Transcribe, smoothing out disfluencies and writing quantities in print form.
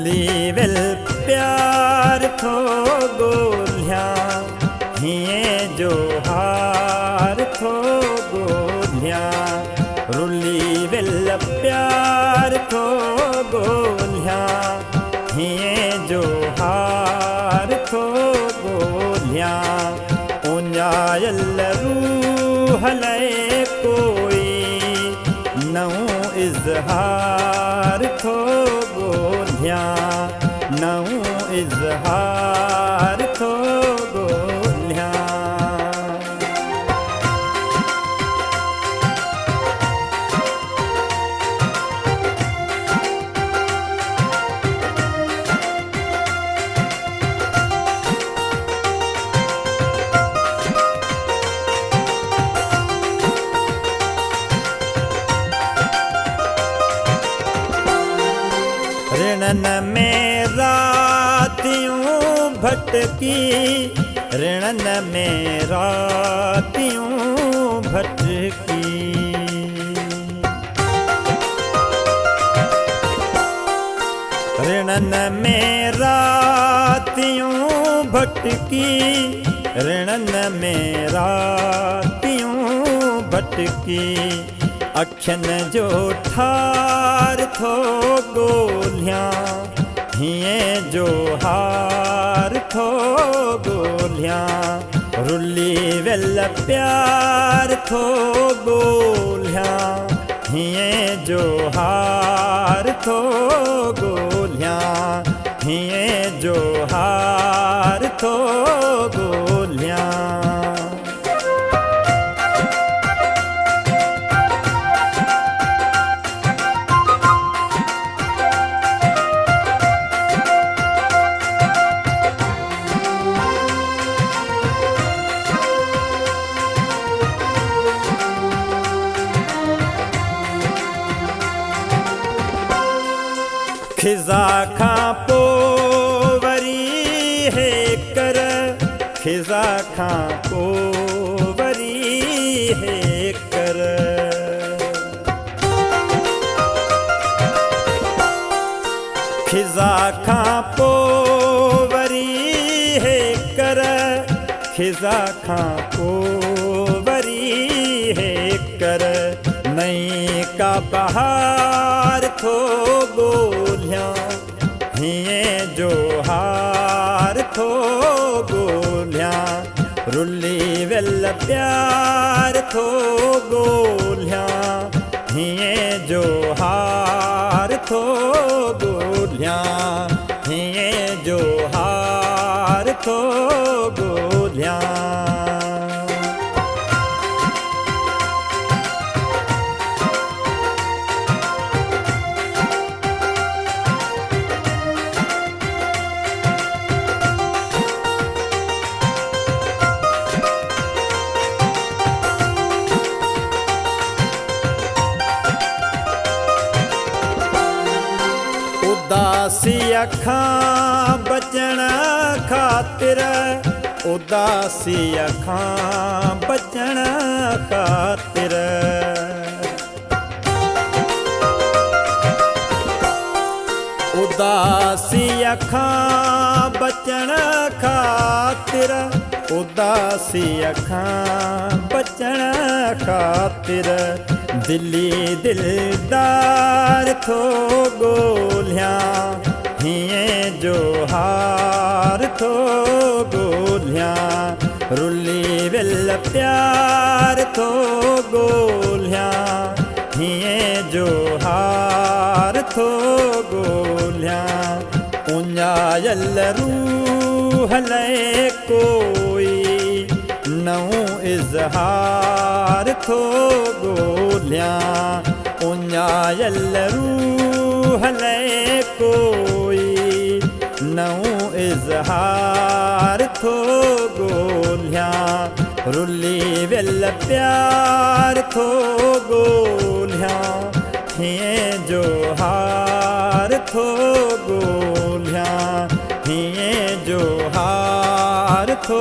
रुली विल प्यार थो गोल्हिया हीअं जो हार थो गोल्हिया रुली विल प्यार थो गोल्हिया हीअं जो हार थो गोल्हिया उञायल रूह लाइ कोई नओं इज़हार थो गोल्हिया नओं इज़हार थो गोल्हिया ऋणन में रातियूं भटकी ऋणन में रातियूं भटकी ऋणन में रातियूं भटकी ऋणन में रातियूं भटकी अखियुनि जो ठार थो गोल्हिया हीअं जो हार थो गोल्हिया रुली विल प्यार थो गोल्हिया हीअं जो हार थो गोल्हिया हीअं जो हार थो गोल्हिया खिज़ा खां पोइ वरी हे कर खिज़ा खां पोइ वरी हे कर खिज़ा खां पोइ वरी हे कर खिज़ा खां पोइ वरी हे कर नई का बहार थो गोल्हिया हीअं जो हार थो गोल्हिया रुली विल प्यार थो गोल्हिया हीअं जो हार थो गोल्हिया हीअं जो हार थो गोल्हिया उदासी अखां बचण ख़ातिर उदासी अखां बचण ख़ातिर उदासी अखां बचण ख़ातिर उदासी अखां बचण ख़ातिर दिली दिलदार थो गोल्हिया हीअं जो हार थो गोल्हिया रुली विल प्यार थो गोल्हिया हीअं जो हार थो गोल्हिया उञायल रूह लाइ कोई नओं इज़हार थो गोल्हिया उञायल रूह लाइ कोई नओं इज़हार थो गोल्हिया रुली विल प्यार थो गोल्हिया हीअं जो हार थो गोल्हिया हीअं जो हार थो